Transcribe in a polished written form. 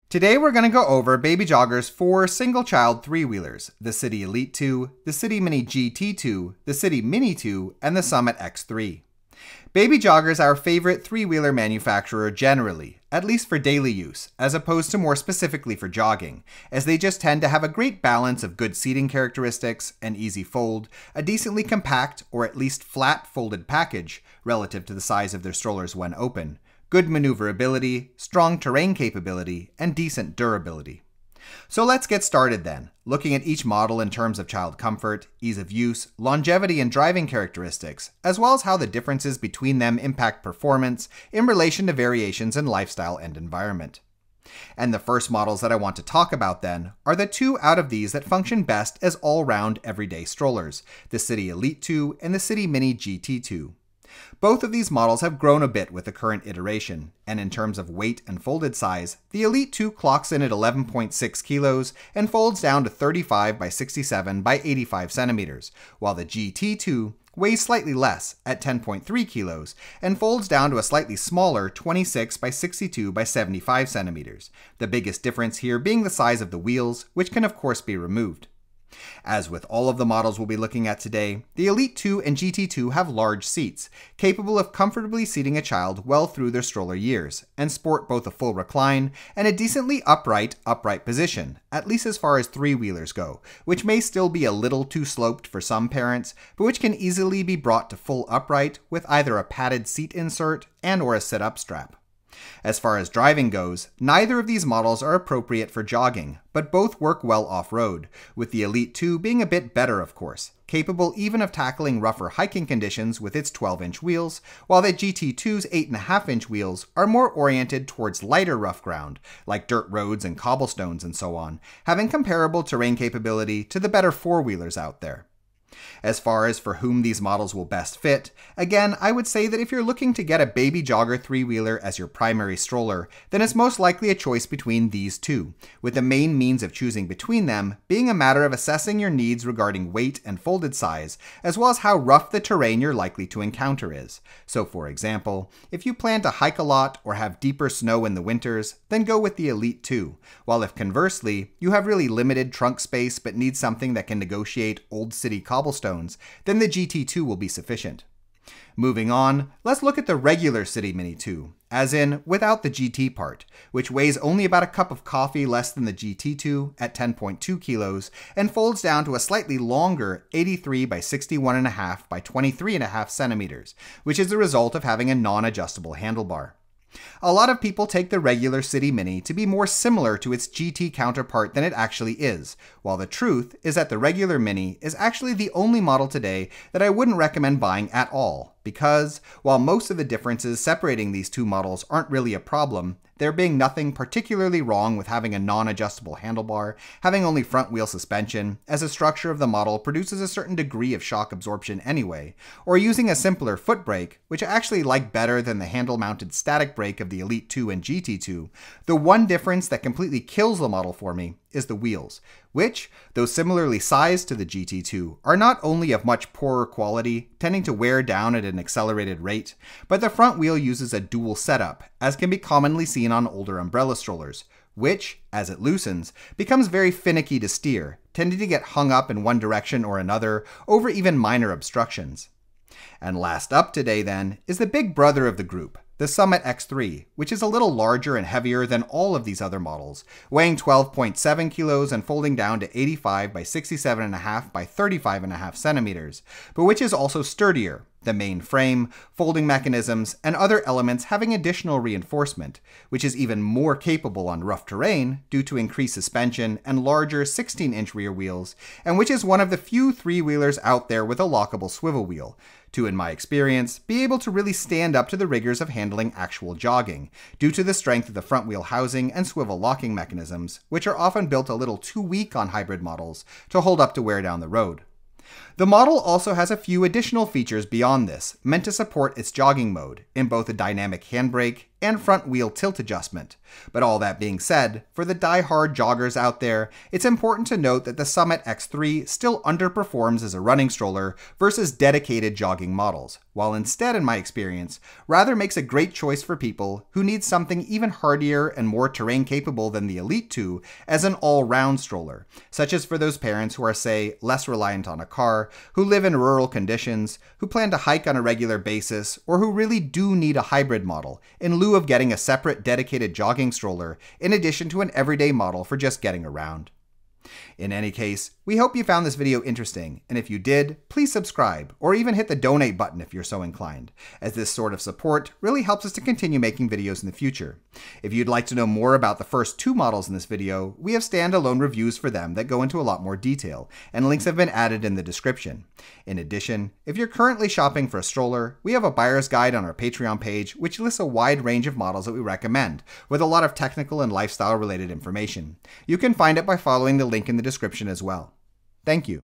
Today we're going to go over Baby Jogger's 4 single-child three-wheelers, the City Elite 2, the City Mini GT2, the City Mini 2, and the Summit X3. Baby Jogger is our favorite three-wheeler manufacturer generally, at least for daily use, as opposed to more specifically for jogging, as they just tend to have a great balance of good seating characteristics, an easy fold, a decently compact or at least flat folded package relative to the size of their strollers when open, good maneuverability, strong terrain capability, and decent durability. So let's get started then, looking at each model in terms of child comfort, ease of use, longevity and driving characteristics, as well as how the differences between them impact performance in relation to variations in lifestyle and environment. And the first models that I want to talk about then are the two out of these that function best as all-round everyday strollers, the City Elite 2 and the City Mini GT2. Both of these models have grown a bit with the current iteration, and in terms of weight and folded size, the Elite 2 clocks in at 11.6 kilos and folds down to 35 by 67 by 85 centimeters, while the GT2 weighs slightly less at 10.3 kilos and folds down to a slightly smaller 26 by 62 by 75 centimeters, the biggest difference here being the size of the wheels, which can of course be removed. As with all of the models we'll be looking at today, the Elite 2 and GT2 have large seats, capable of comfortably seating a child well through their stroller years, and sport both a full recline and a decently upright position, at least as far as three-wheelers go, which may still be a little too sloped for some parents, but which can easily be brought to full upright with either a padded seat insert and/or a sit-up strap. As far as driving goes, neither of these models are appropriate for jogging, but both work well off-road, with the Elite 2 being a bit better of course, capable even of tackling rougher hiking conditions with its 12-inch wheels, while the GT2's 8.5-inch wheels are more oriented towards lighter rough ground, like dirt roads and cobblestones and so on, having comparable terrain capability to the better four-wheelers out there. As far as for whom these models will best fit, again, I would say that if you're looking to get a Baby Jogger three-wheeler as your primary stroller, then it's most likely a choice between these two, with the main means of choosing between them being a matter of assessing your needs regarding weight and folded size, as well as how rough the terrain you're likely to encounter is. So for example, if you plan to hike a lot or have deeper snow in the winters, then go with the Elite 2, while if conversely, you have really limited trunk space but need something that can negotiate old city cobblestones, then the GT2 will be sufficient. Moving on, let's look at the regular City Mini 2, as in without the GT part, which weighs only about a cup of coffee less than the GT2 at 10.2 kilos and folds down to a slightly longer 83 by 61.5 by 23.5 centimeters, which is the result of having a non-adjustable handlebar. A lot of people take the regular City Mini to be more similar to its GT counterpart than it actually is, while the truth is that the regular Mini is actually the only model today that I wouldn't recommend buying at all, because while most of the differences separating these two models aren't really a problem, there being nothing particularly wrong with having a non-adjustable handlebar, having only front wheel suspension, as the structure of the model produces a certain degree of shock absorption anyway, or using a simpler foot brake, which I actually like better than the handle-mounted static brake of the Elite 2 and GT2, the one difference that completely kills the model for me is the wheels, which, though similarly sized to the GT2, are not only of much poorer quality, tending to wear down at an accelerated rate, but the front wheel uses a dual setup, as can be commonly seen on older umbrella strollers, which, as it loosens, becomes very finicky to steer, tending to get hung up in one direction or another over even minor obstructions. And last up today then is the big brother of the group, the Summit X3, which is a little larger and heavier than all of these other models, weighing 12.7 kilos and folding down to 85 by 67.5 by 35.5 centimeters, but which is also sturdier, the main frame, folding mechanisms, and other elements having additional reinforcement, which is even more capable on rough terrain due to increased suspension and larger 16-inch rear wheels, and which is one of the few three-wheelers out there with a lockable swivel wheel, to, in my experience, be able to really stand up to the rigors of handling actual jogging, due to the strength of the front wheel housing and swivel locking mechanisms, which are often built a little too weak on hybrid models to hold up to wear down the road. The model also has a few additional features beyond this, meant to support its jogging mode, in both a dynamic handbrake and front wheel tilt adjustment. But all that being said, for the die-hard joggers out there, it's important to note that the Summit X3 still underperforms as a running stroller versus dedicated jogging models, while instead, in my experience, rather makes a great choice for people who need something even hardier and more terrain capable than the Elite 2 as an all-round stroller, such as for those parents who are, say, less reliant on a car, who live in rural conditions, who plan to hike on a regular basis, or who really do need a hybrid model in lieu of getting a separate dedicated jogging stroller in addition to an everyday model for just getting around. In any case, we hope you found this video interesting, and if you did, please subscribe, or even hit the donate button if you're so inclined, as this sort of support really helps us to continue making videos in the future. If you'd like to know more about the first two models in this video, we have standalone reviews for them that go into a lot more detail, and links have been added in the description. In addition, if you're currently shopping for a stroller, we have a buyer's guide on our Patreon page which lists a wide range of models that we recommend, with a lot of technical and lifestyle related information. You can find it by following the link in the description as well. Thank you.